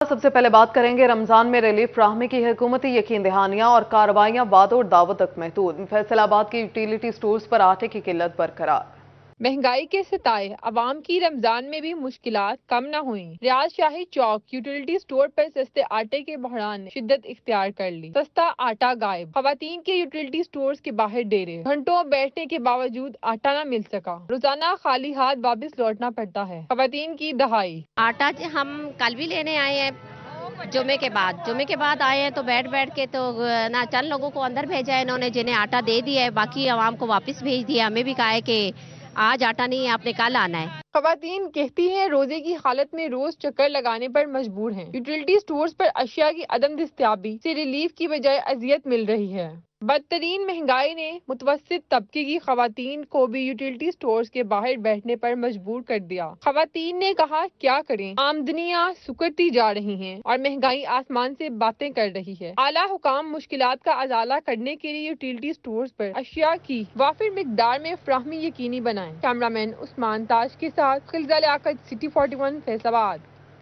سب سے پہلے بات کریں گے رمضان میں ریلیف فراہمی کی حکومتی یقین دہانیاں اور کارروائیاں بعد اور دعوت تک محدود۔ فیصل آباد کی یوٹیلیٹی سٹورز پر آٹے کی قلت برقرار۔ مہنگائی کے ستائے عوام کی رمضان میں بھی مشکلات کم نہ ہوئیں۔ ریاض شاہی چوک یوٹیلیٹی سٹور پر سستے آٹے کے بحران نے شدت اختیار کر لی۔ سستا آٹا غائب، خواتین کے یوٹیلیٹی سٹورز کے باہر ڈیرے، گھنٹوں بیٹھنے کے باوجود آٹا نہ مل سکا، روزانہ خالی ہاتھ واپس لوٹنا پڑتا ہے۔ خواتین کی دہائی۔ آٹا ہم کل بھی لینے آئے ہیں، جمعے کے بعد آئے ہیں تو بیٹھ کے تو نہ چند لوگوں کو اندر بھیجا ہے انہوں نے جنہیں آٹا دے دیا ہے، باقی عوام کو واپس بھیج دیا۔ ہمیں بھی کہا ہے کہ آج آٹا نہیں ہے، آپ نے کل آنا ہے۔ خواتین کہتی ہیں روزے کی حالت میں روز چکر لگانے پر مجبور ہیں۔ یوٹیلیٹی سٹورز پر اشیاء کی عدم دستیابی سے ریلیف کی بجائے اذیت مل رہی ہے۔ بدترین مہنگائی نے متوسط طبقے کی خواتین کو بھی یوٹیلیٹی سٹورز کے باہر بیٹھنے پر مجبور کر دیا۔ خواتین نے کہا کیا کریں، آمدنیاں سکڑتی جا رہی ہیں اور مہنگائی آسمان سے باتیں کر رہی ہے۔ اعلیٰ حکام مشکلات کا ازالہ کرنے کے لیے یوٹیلیٹی سٹورز پر اشیاء کی وافر مقدار میں فراہمی یقینی بنائیں۔ کیمرامین عثمان تاج کے ساتھ خلزہ لیاقت، سٹی 41 فیصل آباد۔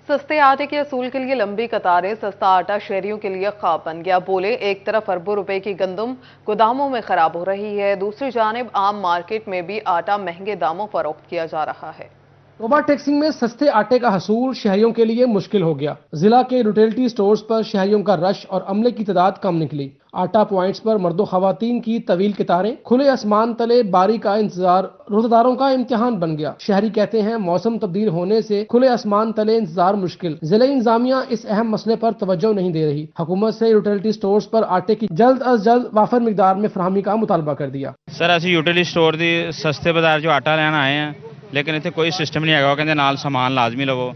سستے آٹے کے حصول کے لیے لمبی قطاریں، سستا آٹا شہریوں کے لیے خواب بن گیا۔ بولے ایک طرف اربوں روپے کی گندم گوداموں میں خراب ہو رہی ہے، دوسری جانب عام مارکیٹ میں بھی آٹا مہنگے داموں فروخت کیا جا رہا ہے۔ اوور ٹیکسنگ میں سستے آٹے کا حصول شہریوں کے لیے مشکل ہو گیا۔ ضلع کے ریٹیل سٹورز پر شہریوں کا رش اور عملے کی تعداد کم نکلی۔ آٹا پوائنٹس پر مرد و خواتین کی طویل قطاریں، کھلے آسمان تلے باری کا انتظار روزہ داروں کا امتحان بن گیا۔ شہری کہتے ہیں موسم تبدیل ہونے سے کھلے آسمان تلے انتظار مشکل۔ ضلع انتظامیہ اس اہم مسئلے پر توجہ نہیں دے رہی۔ حکومت سے ریٹیل سٹورز پر آٹے کی جلد از جلد وافر مقدار میں فراہمی کا مطالبہ کر دیا۔ سر اسی یوٹیلیٹی سٹور دی سستے بازار جو آٹا لینا آئے ہیں، لیکن اتنے کوئی سسٹم نہیں ہے کہ نال سامان لازمی لو۔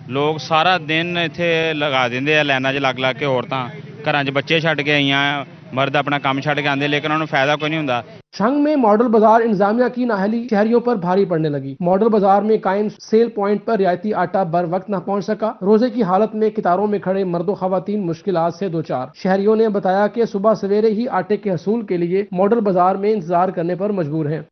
لوگ سارا دن اتنے لگا دیں لائنوں 'چ لگ کے عورتاں گھراں 'چ بچے چھڈ کے آئی ہیں، مرد اپنا کام چھڈ کے آتے، لیکن انہوں نے فائدہ کوئی نہیں ہوندا۔ چھنگ میں ماڈل بازار انتظامیہ کی نااہلی شہریوں پر بھاری پڑنے لگی۔ ماڈل بازار میں قائم سیل پوائنٹ پر رعایتی آٹا بر وقت نہ پہنچ سکا۔ روزے کی حالت میں قطاروں میں کھڑے مرد و خواتین مشکلات سے دوچار۔ شہریوں نے بتایا کہ صبح سویرے ہی آٹے کے حصول کے لیے ماڈل بازار میں انتظار کرنے پر مجبور ہیں۔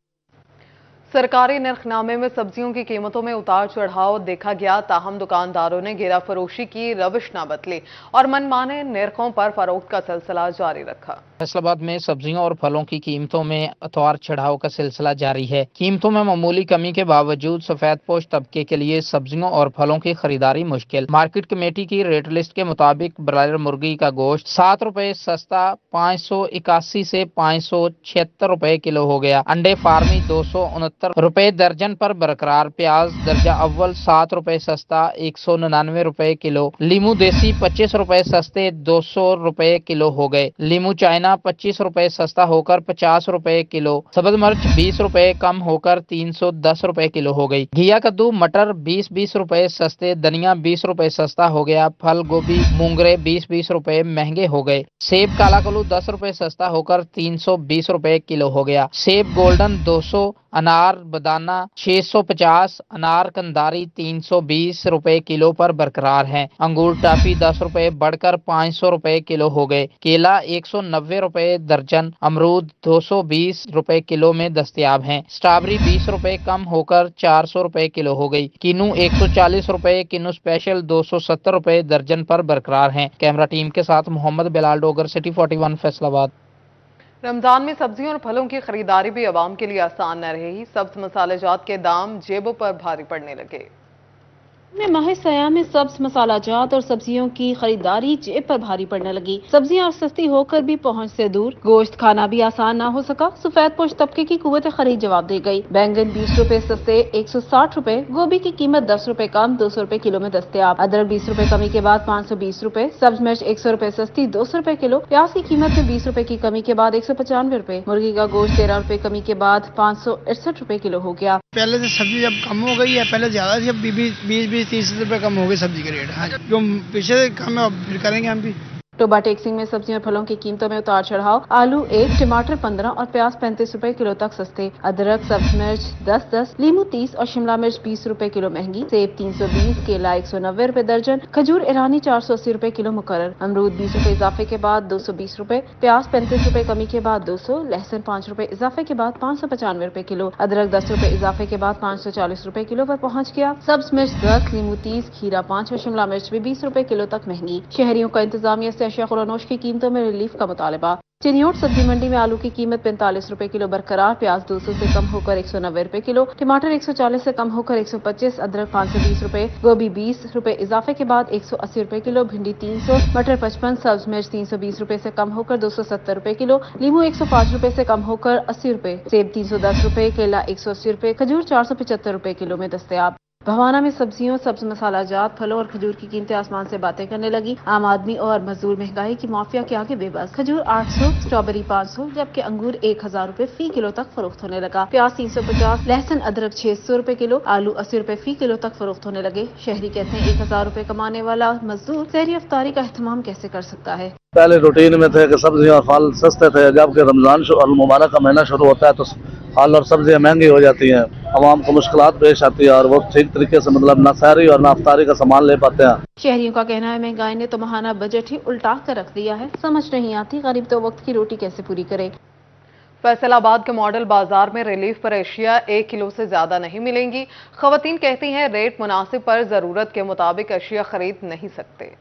سرکاری نرخ نامے میں سبزیوں کی قیمتوں میں اتار چڑھاؤ دیکھا گیا، تاہم دکانداروں نے گرا فروشی کی روش نہ بدلی اور من مانے نرخوں پر فروخت کا سلسلہ جاری رکھا۔ فیصل آباد میں سبزیوں اور پھلوں کی قیمتوں میں اتوار چڑھاؤ کا سلسلہ جاری ہے۔ قیمتوں میں معمولی کمی کے باوجود سفید پوش طبقے کے لیے سبزیوں اور پھلوں کی خریداری مشکل۔ مارکیٹ کمیٹی کی ریٹ لسٹ کے مطابق برائلر مرغی کا گوشت 7 روپے سستا 581 سے 576 روپے کلو ہو گیا۔ انڈے فارمی 269 روپے درجن پر برقرار۔ پیاز درجہ اول 7 روپے سستا 199 روپے کلو۔ لیمو دیسی 25 روپے سستے 200 روپے کلو ہو گئے۔ لیمو چائنا 25 روپے سستا ہو کر 50 روپے کلو۔ سبز مرچ 20 روپے کم ہو کر 310 روپے کلو ہو گئی۔ گھیا کدو مٹر 20 روپے سستے، دھنیا 20 روپے سستا ہو گیا۔ پھل گوبھی مونگرے 20 روپے مہنگے ہو گئے۔ سیب کالا کلو 10 روپے سستا ہو کر 320 روپے کلو ہو گیا۔ سیب گولڈن 200، انار بدانہ 650، انار کنداری 320 روپے کلو پر برقرار ہیں۔ انگور ٹافی 10 روپے بڑھ کر 500 روپے کلو ہو گئے۔ کیلا 190 روپے درجن، امرود 220 روپے کلو میں دستیاب ہیں۔ اسٹرابری 20 روپے کم ہو کر 400 روپے کلو ہو گئی۔ کینو 140 روپے، کینو اسپیشل 270 روپے درجن پر برقرار ہیں۔ کیمرہ ٹیم کے ساتھ محمد بلال ڈوگر، سٹی 41 فیصل آباد۔ رمضان میں سبزیوں اور پھلوں کی خریداری بھی عوام کے لیے آسان نہ رہی، سبز مسالہ جات کے دام جیبوں پر بھاری پڑنے لگے۔ ماہ سیاح میں سبز مسالہ جات اور سبزیوں کی خریداری جیب پر بھاری پڑنے لگی۔ سبزیاں سستی ہو کر بھی پہنچ سے دور، گوشت کھانا بھی آسان نہ ہو سکا۔ سفید پوش طبقے کی قوت خرید جواب دے گئی۔ بینگن 20 روپے سستے 160 روپے، گوبھی کی قیمت 10 روپے کم 200 روپے کلو میں دستیاب۔ ادرک 20 روپے کمی کے بعد 520 روپے، سبز مرچ 100 روپے سستی 200 روپے کلو۔ پیاز کی قیمت میں 20 روپے کی کمی کے بعد 195 روپے۔ مرغی کا گوشت 13 روپے کمی کے بعد 568 روپے کلو ہو گیا۔ پہلے سے سبزی اب کم ہو گئی ہے، پہلے زیادہ تھی، اب 20-30 روپے کم ہو گئی سبزی کا ریٹ۔ ہاں جو پیچھے سے کم ہے اب پھر کریں گے ہم بھی۔ टोबा टेक्सिंग में सब्जियों और फलों की कीमतों में उतार चढ़ाव। आलू 1, टमाटर 15 और प्याज 35 रुपए किलो तक सस्ते। अदरक, सब्ज मिर्च 10-10, लीमू 30 और शिमला मिर्च 20 रुपए किलो महंगी। सेब 320, केला 190 रुपए दर्जन, खजूर ईरानी 480 रुपए किलो मुकर्रर। अमरूद 20 रुपए इजाफे के बाद 220 रुपए, प्याज 35 रुपए कमी के बाद 200, लहसुन 5 रुपए इजाफे के बाद 595 रुपए किलो, अदरक 10 रुपए इजाफे के बाद 540 रुपए किलो पर पहुंच गया। सब्ज मिर्च 10, लीमू 30, खीरा 5 और शिमला मिर्च भी 20 रुपए किलो तक महंगी। शहरियों का इंतजामिया से अशिया खुरानोश की कीमतों में रिलीफ का मुतालबा। चिन्योट सब्जी मंडी में आलू की कीमत 45 रुपए किलो बरकरार, प्याज 200 से कम होकर 190 रुपए किलो, टमाटर 140 से कम होकर 125, अदरक 520 रुपए, गोभी 20 रुपए इजाफे के बाद 180 रुपए किलो, भिंडी 300, मटर 55, सब्ज मिर्च 320 रुपए से कम होकर 270 रुपए किलो, लीमू 105 रुपए से कम होकर 80 रुपए, सेब 310 रुपए, केला 180 रुपए, खजूर 475 रुपए किलो में दस्तयाब। भवाना में सब्जियों, सब्ज मसाला जात, फलों और खजूर की कीमतें आसमान से बातें करने लगी। आम आदमी और मजदूर महंगाई की माफिया के आगे बेबस। खजूर 800, स्ट्रॉबेरी 500, जबकि अंगूर 1000 रुपए फी किलो तक फरोख्त होने लगा। प्याज 350, लहसुन अदरक 600 रुपए किलो, आलू 80 रुपए फी किलो तक फरोख्त होने लगे। शहरी कहते हैं 1000 रुपए कमाने वाला मजदूर सहरी अफ्तारी का एहतमाम कैसे कर सकता है। पहले रूटीन में थे कि सब्जियां और फल सस्ते थे, जबकि रमजान और मुबारक का महीना शुरू होता है तो फल और सब्जियां महंगी हो जाती हैं, आवाम को मुश्किलात पेश आती है और वो ठीक तरीके से मतलब ना सहरी और ना अफ्तारी का सामान ले पाते हैं। शहरियों का कहना है महंगाई ने तो महाना बजट ही उल्टा कर रख दिया है। समझ नहीं आती गरीब तो वक्त की रोटी कैसे पूरी करे। फैसलाबाद के मॉडल बाजार में रिलीफ पर एशिया 1 किलो से ज्यादा नहीं मिलेंगी। खवातीन कहती हैं रेट मुनासिब पर जरूरत के मुताबिक एशिया खरीद नहीं सकते।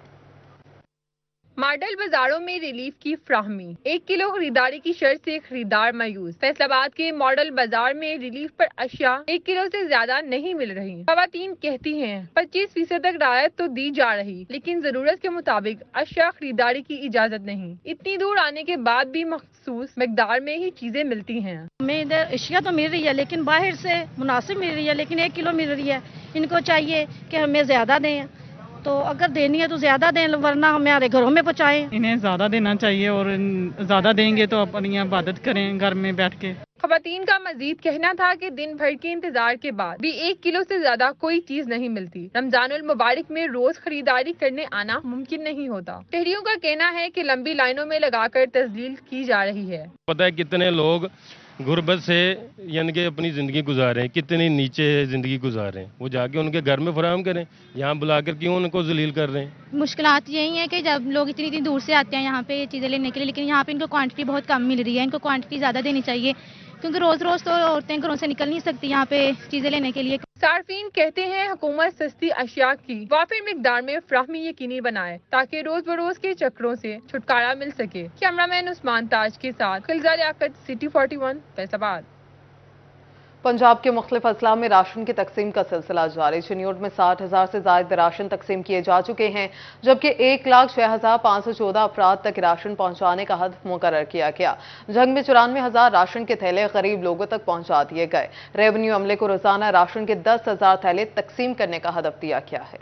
मॉडल बाजारों में रिलीफ की फ्राहमी। 1 किलो खरीदारी की शर्त से खरीदार मायूस। फैसलाबाद के मॉडल बाजार में रिलीफ पर अशिया 1 किलो से ज्यादा नहीं मिल रही। खवातीन कहती हैं 25% तक राहत तो दी जा रही, लेकिन जरूरत के मुताबिक अशिया खरीदारी की इजाजत नहीं। इतनी दूर आने के बाद भी मखसूस मकदार में ही चीजें मिलती हैं। हमें इधर अशिया तो मिल रही है, लेकिन बाहर से मुनासिब मिल रही है, लेकिन 1 किलो मिल रही है। इनको चाहिए कि हमें ज्यादा दें, तो अगर देनी है तो ज्यादा दें, वरना हमारे घरों में पहुँचाएं। इन्हें ज्यादा देना चाहिए और ज्यादा देंगे तो अपनी इबादत करें घर में बैठ के। खवातीन का मजीद कहना था कि दिन भर के इंतजार के बाद भी 1 किलो से ज्यादा कोई चीज नहीं मिलती। रमजानुल मुबारक में रोज खरीदारी करने आना मुमकिन नहीं होता। शहरियों का कहना है कि लंबी लाइनों में लगाकर तजलील की जा रही है। पता है कितने लोग गुर्बत से यानी कि अपनी ज़िंदगी गुजार रहे हैं, कितनी नीचे ज़िंदगी गुजार रहे हैं, वो जाके उनके घर में फराहम करें, यहाँ बुलाकर क्यों उनको जलील कर रहे हैं। मुश्किलात यही है कि जब लोग इतनी दूर से आते हैं यहाँ पे ये चीज़ें लेने के लिए, लेकिन यहाँ पे इनको क्वांटिटी बहुत कम मिल रही है। इनको क्वांटिटी ज़्यादा देनी चाहिए, क्योंकि रोज़ रोज़ तो औरतें घरों से निकल नहीं सकती यहाँ पे चीज़ें लेने के लिए। सार्फिन कहते हैं हुकूमत सस्ती अशिया की वाफिर मिकदार में फ्राहमी यकीनी बनाए, ताकि रोज बरोज के चक्रों से छुटकारा मिल सके। कैमरामैन उस्मान ताज के साथ खिलजा लियाकत, सिटी 41, फैसलाबाद। पंजाब के मुख्तलिफ अजला में राशन की तकसीम का सिलसिला जारी। चिन्योट में 60,000 से ज्यादा राशन तकसीम किए जा चुके हैं, जबकि 1,06,514 अफराद तक राशन पहुंचाने का हदफ मुकर्रर किया गया। जंग में 94,000 राशन के थैले गरीब लोगों तक पहुंचा दिए गए। रेवेन्यू अमले को रोजाना राशन के 10,000 थैले तकसीम करने का हदफ दिया गया है।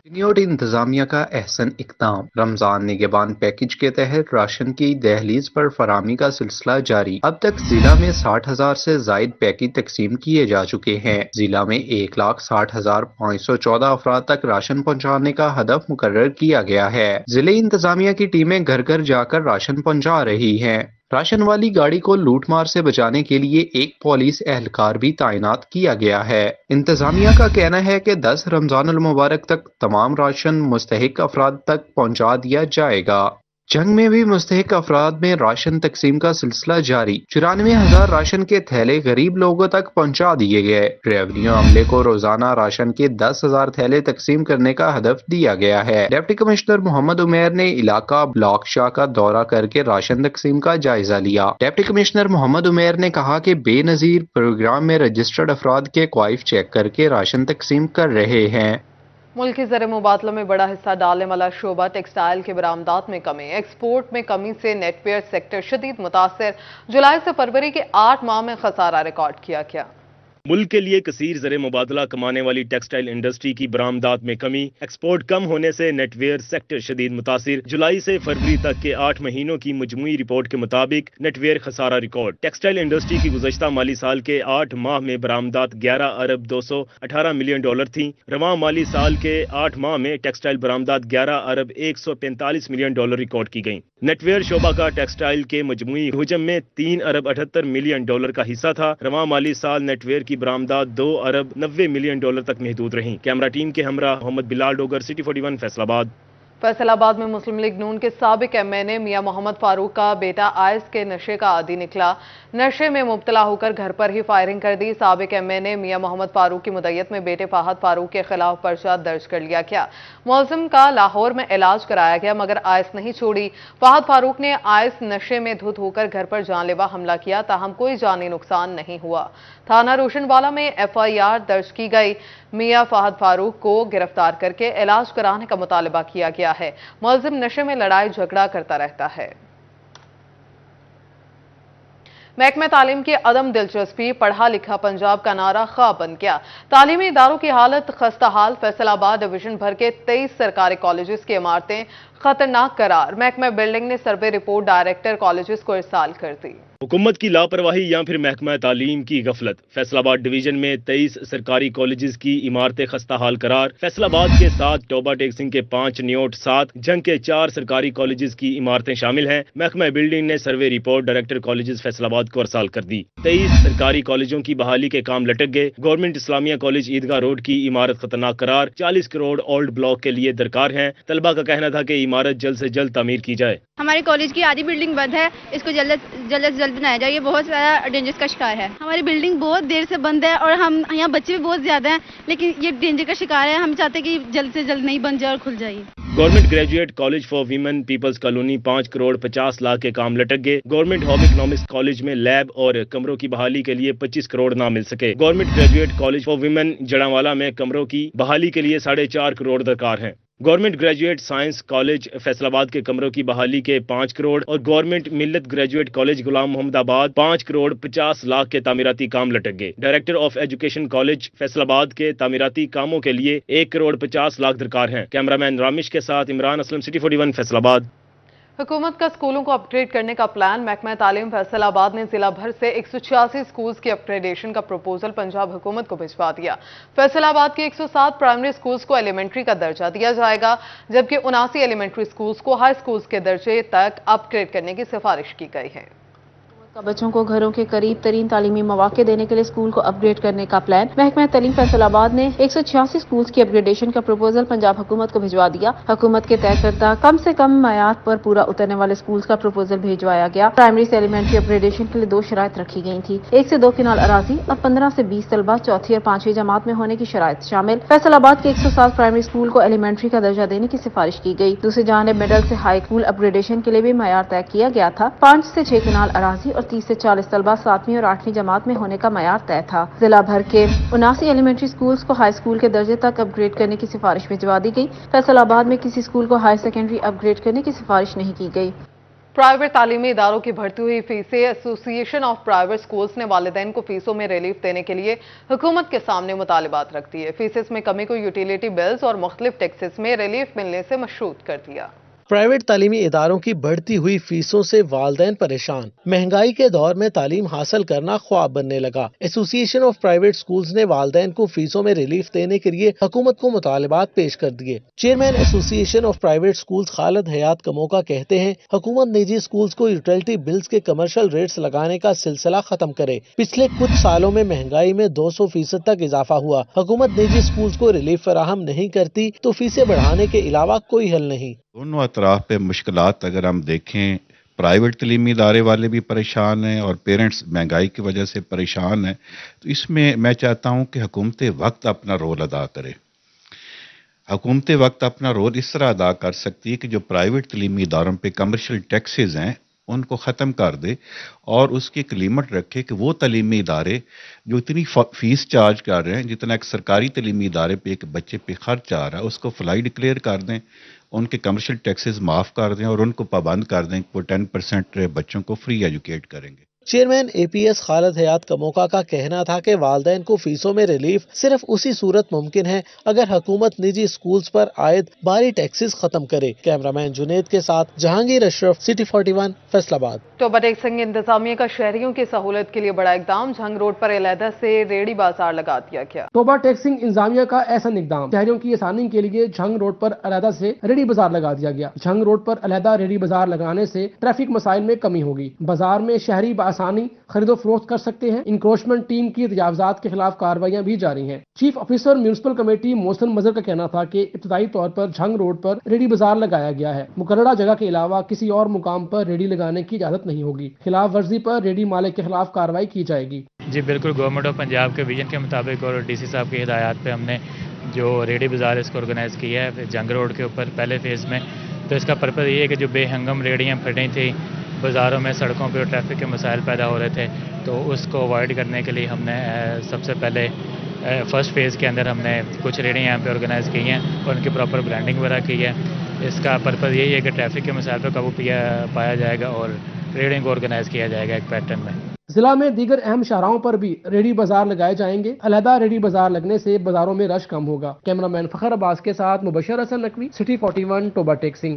चिन्योट इंतजामिया का अहसन इक़दाम। रमजान निगहबान पैकेज के तहत राशन की दहलीज पर फराहमी का सिलसिला जारी। अब तक जिला में 60,000 से जायद पैकेज तकसीम किए जा चुके हैं। जिला में 1,60,514 अफराद तक राशन पहुँचाने का हदफ मुकर्रर किया गया है। जिले इंतजामिया की टीमें घर घर जाकर राशन पहुँचा रही हैं। राशन वाली गाड़ी को लूटमार से बचाने के लिए एक पुलिस एहलकार भी तैनात किया गया है। इंतजामिया का कहना है कि 10 रमजानुल मुबारक तक तमाम राशन मुस्तहिक अफराद तक पहुंचा दिया जाएगा। जंग में भी मुस्तहिक अफराद में राशन तकसीम का सिलसिला जारी। 94,000 राशन के थैले गरीब लोगों तक पहुंचा दिए गए। रेवेन्यू अमले को रोजाना राशन के 10,000 थैले तकसीम करने का हदफ दिया गया है। डिप्टी कमिश्नर मोहम्मद उमेर ने इलाका ब्लॉक शाह का दौरा करके राशन तकसीम का जायजा लिया। डिप्टी कमिश्नर मोहम्मद उमेर ने कहा कि बेनजीर प्रोग्राम में रजिस्टर्ड अफराद के क्वाइफ चेक करके राशन तकसीम कर रहे हैं। मुल्की ज़र मुबादलों में बड़ा हिस्सा डालने वाला शोबा टेक्सटाइल के बरामदात में कमी। एक्सपोर्ट में कमी से नेटवेयर सेक्टर शदीद मुतासर। जुलाई से फरवरी के 8 माह में खसारा रिकॉर्ड किया गया। मुल्क के लिए कसीर ज़र मुबादला कमाने वाली टेक्सटाइल इंडस्ट्री की बरामदात में कमी, एक्सपोर्ट कम होने से नेटवेयर सेक्टर शदीद मुतासिर। जुलाई से फरवरी तक के 8 महीनों की मजमूई रिपोर्ट के मुताबिक नेटवेयर खसारा रिकॉर्ड। टेक्सटाइल इंडस्ट्री की गुज़श्ता माली साल के 8 माह में बरामदात 11 अरब 218 मिलियन डॉलर थी। रवां माली साल के 8 माह में टेक्सटाइल बरामदात 11 अरब 145 मिलियन डॉलर रिकॉर्ड की गई। नेटवेयर शोबा का टेक्सटाइल के मजमूई हुजम में 3 अरब 78 मिलियन डॉलर का हिस्सा था। रवां माली साल नेटवेयर की बरामदात 2 अरब 90 मिलियन डॉलर तक महदूद रहीं। कैमरा टीम के हमरा मोहम्मद बिलाल डोगर, सिटी 41 फैसलाबाद। फैसलाबाद में मुस्लिम लीग नून के साबिक एमएनए मियां मोहम्मद फारूक का बेटा आयस के नशे का आदी निकला। नशे में मुब्तला होकर घर पर ही फायरिंग कर दी। साबिक एमएनए मियां मोहम्मद फारूक की मुद्दत में बेटे फाहद फारूक के खिलाफ पर्चा दर्ज कर लिया गया। मुलजिम का लाहौर में इलाज कराया गया मगर आयस नहीं छोड़ी। फाहद फारूक ने आयस नशे में धुत होकर घर पर जानलेवा हमला किया, ताहम कोई जानी नुकसान नहीं हुआ। थाना रोशनवाला में एफआईआर दर्ज की गई। मियां फाहद फारूक को गिरफ्तार करके इलाज कराने का मुतालबा किया गया है। मुलजिम नशे में लड़ाई झगड़ा करता रहता है। महकमा तालीम की अदम दिलचस्पी, पढ़ा लिखा पंजाब का नारा ख्वाब बन गया। तालीमी इदारों की हालत खस्ताहाल। फैसलाबाद डिवीजन भर के 23 सरकारी कॉलेजेस की इमारतें खतरनाक करार। महकमा बिल्डिंग ने सर्वे रिपोर्ट डायरेक्टर कॉलेजेस को इरसाल कर दी। हुकूमत की लापरवाही या फिर महकमा तालीम की गफलत। फैसलाबाद डिवीजन में 23 सरकारी कॉलेजेस की इमारतें खस्ताहाल करार। फैसलाबाद के 7, टोबा टेक सिंह के 5, न्योट 7, जंग के 4 सरकारी कॉलेजेस की इमारतें शामिल हैं। महकमा बिल्डिंग ने survey report director colleges Faisalabad को अरसाल कर दी। 23 सरकारी कॉलेजों की बहाली के काम लटक गए। गवर्नमेंट इस्लामिया कॉलेज ईदगाह रोड की इमारत खतरनाक करार। 40 करोड़ ओल्ड ब्लॉक के लिए दरकार है। तलबा का कहना था कि इमारत जल्द से जल्द तामीर की जाए। हमारे कॉलेज की आधी बिल्डिंग बंद है, इसको जल्द बनाया जाए। ये बहुत सारा डेंजर का शिकार है। हमारी बिल्डिंग बहुत देर से बंद है और हम यहाँ बच्चे भी बहुत ज्यादा हैं, लेकिन ये डेंजर का शिकार है। हम चाहते हैं कि जल्द से जल्द नहीं बन जाए और खुल जाए। Government graduate college for women peoples colony 5 crore 50 lakh के काम लटक गए। गवर्नमेंट होम इकोनॉमिक्स कॉलेज में लैब और कमरों की बहाली के लिए 25 करोड़ ना मिल सके। Government graduate college for women Jaranwala में कमरों की बहाली के लिए 4.5 करोड़ दरकार हैं। Government graduate science college Faisalabad के कमरों की बहाली के 5 करोड़ और गवर्नमेंट मिल्लत ग्रेजुएट कॉलेज गुलाम मोहम्मदाबाद 5 करोड़ 50 लाख के तामीराती काम लटक गए। Director of education college Faisalabad के तामीराती कामों के लिए 1 करोड़ 50 लाख दरकार हैं। कैमरामैन रामिश के साथ इमरान असलम, सिटी 41 फैसलाबाद। हुकूमत का स्कूलों को अपग्रेड करने का प्लान। महकमा तालीम फैसलाबाद ने जिला भर से 186 स्कूल्स की अपग्रेडेशन का प्रपोजल पंजाब हुकूमत को भिजवा दिया। फैसलाबाद के 107 प्राइमरी स्कूल्स को एलिमेंट्री का दर्जा दिया जाएगा, जबकि 79 एलिमेंट्री स्कूल्स को हाई स्कूल्स के दर्जे तक अपग्रेड करने की सिफारिश की गई है। बच्चों को घरों के करीब तरीन तालीमी मौके देने के लिए स्कूल को अपग्रेड करने का प्लान। महकमा तालीम फैसलाबाद ने 186 स्कूल्स की अपग्रेडेशन का प्रपोजल पंजाब हुकूमत को भिजवा दिया। हुकूमत के तय करता कम से कम मयार पर पूरा उतरने वाले स्कूल्स का प्रपोजल भिजवाया गया। प्राइमरी से एलिमेंट्री अपग्रेडेशन के लिए 2 शराइत रखी गई थी। 1 से 2 किनाल अराजी और 15 से 20 तलबा 4वीं और 5वीं जमात में होने की शराइत शामिल। फैसलाबाद के 107 प्राइमरी स्कूल को एलिमेंट्री का दर्जा देने की सिफारिश की गई। दूसरी जानिब मिडल से हाई स्कूल अपग्रेडेशन के लिए भी मयार तय किया गया था। 5 से 6 किनाल अराजी और 30 से 40 तलबा 7वीं और 8वीं जमात में होने का मयार तय था। जिला भर के 79 एलिमेंट्री स्कूल्स को हाई स्कूल के दर्जे तक अपग्रेड करने की सिफारिश भिजवा दी गई। फैसलाबाद में किसी स्कूल को हाई सेकेंडरी अपग्रेड करने की सिफारिश नहीं की गई। प्राइवेट तालीमी इदारों की बढ़ती हुई फीसें। एसोसिएशन ऑफ प्राइवेट स्कूल्स ने वालिदैन को फीसों में रिलीफ देने के लिए हुकूमत के सामने मुतालबात रख दिए। फीसेस में कमी को यूटिलिटी बिल्स और मुख्तलिफ टैक्सेस में रिलीफ मिलने से मशरूत कर दिया। प्राइवेट तालीमी इदारों की बढ़ती हुई फीसों से वालिदैन परेशान। महंगाई के दौर में तालीम हासिल करना ख्वाब बनने लगा। एसोसिएशन ऑफ प्राइवेट स्कूल्स ने वालिदैन को फीसों में रिलीफ देने के लिए हुकूमत को मुतालबात पेश कर दिए। Chairman association of private schools Khalid Hayat Kamoka कहते हैं, हुकूमत निजी स्कूल्स को यूटिलिटी बिल्स के कमर्शियल रेट्स लगाने का सिलसिला खत्म करे। पिछले कुछ सालों में महंगाई में 200% तक इजाफा हुआ। हुकूमत निजी स्कूल्स को रिलीफ फराहम नहीं करती तो फीसें बढ़ाने के अलावा कोई हल नहीं। दोनों अतराफ पे मुश्किलात अगर हम देखें, प्राइवेट तलीमी इदारे वाले भी परेशान हैं और पेरेंट्स महंगाई की वजह से परेशान हैं। तो इसमें मैं चाहता हूं कि हुकूमत वक्त अपना रोल अदा करे। हुकूमत वक्त अपना रोल इस तरह अदा कर सकती है कि जो प्राइवेट तलीमी इदारों पे कमर्शियल टैक्सेस हैं उनको ख़त्म कर दे और उसकी एक लिमिट रखे कि वो तलीमी इदारे जो इतनी फीस चार्ज कर रहे हैं, जितना एक सरकारी तलीमी इदारे पे एक बच्चे पे खर्च आ रहा है, उसको फ्लाई डिक्लेयर कर दें, उनके कमर्शियल टैक्सेस माफ़ कर दें और उनको पाबंद कर दें कि वो 10% बच्चों को फ्री एजुकेट करेंगे। चेयरमैन APS खालिद हयात कमोका का कहना था कि वालदैन को फीसों में रिलीफ सिर्फ उसी सूरत मुमकिन है अगर हुकूमत निजी स्कूल्स पर आयद बारी टैक्सेस खत्म करे। कैमरामैन जुनेद के साथ जहांगीर अशरफ, सिटी 41, फैसलाबाद। टोबा टैक्सिंग इंतजामिया का शहरियों की सहूलत के लिए बड़ा इकदाम, झंग रोड पर अलहदा से रेडी बाजार लगा दिया गया। टोबा टैक्सिंग इंतजामिया का ऐसा इकदाम शहरियों की आसानी के लिए झंग रोड पर अलहदा से रेडी बाजार लगा दिया गया। झंग रोड पर अलहदा रेडी बाजार लगाने से ट्रैफिक मसाइल में कमी होगी। बाजार में शहरी आसानी खरीदो फरोख्त कर सकते हैं। इंक्रोचमेंट टीम की तजावजात के खिलाफ कार्रवाइयां भी जारी हैं। Chief officer municipal committee Mohsin Mazhar का कहना था कि इब्तदाई तौर पर झंग रोड पर रेडी बाजार लगाया गया है। मुकर्ररा जगह के अलावा किसी और मुकाम पर रेडी लगाने की इजाजत नहीं होगी। खिलाफ वर्जी पर रेडी मालिक के खिलाफ कार्रवाई की जाएगी। जी बिल्कुल, गवर्नमेंट ऑफ पंजाब के विजन के मुताबिक और DC साहब की हिदायत पे हमने जो रेडी बाजार इसको ऑर्गेनाइज किया है जंग रोड के ऊपर पहले फेज में। तो इसका पर्पज़ ये है कि जो बेहंगम रेडियाँ फटी थी बाज़ारों में, सड़कों पे ट्रैफिक के मसाइल पैदा हो रहे थे, तो उसको अवॉइड करने के लिए हमने सबसे पहले फर्स्ट फेज़ के अंदर हमने कुछ रेडियाँ यहाँ पे ऑर्गेनाइज़ की हैं और उनकी प्रॉपर ब्रांडिंग वगैरह की है। इसका पर्पज़ यही है कि ट्रैफिक के मसाइल पर काबू पाया जाएगा और रेडिंग को ऑर्गेनाइज़ किया जाएगा एक पैटर्न में। जिला में दीगर अहम शाहराहों पर भी रेडी बाजार लगाए जाएंगे। अलहदा रेडी बाजार लगने से बाजारों में रश कम होगा। कैमरामैन फखर अब्बास के साथ मुबशर हसन नकवी, सिटी 41, टोबा टैक्सिंग।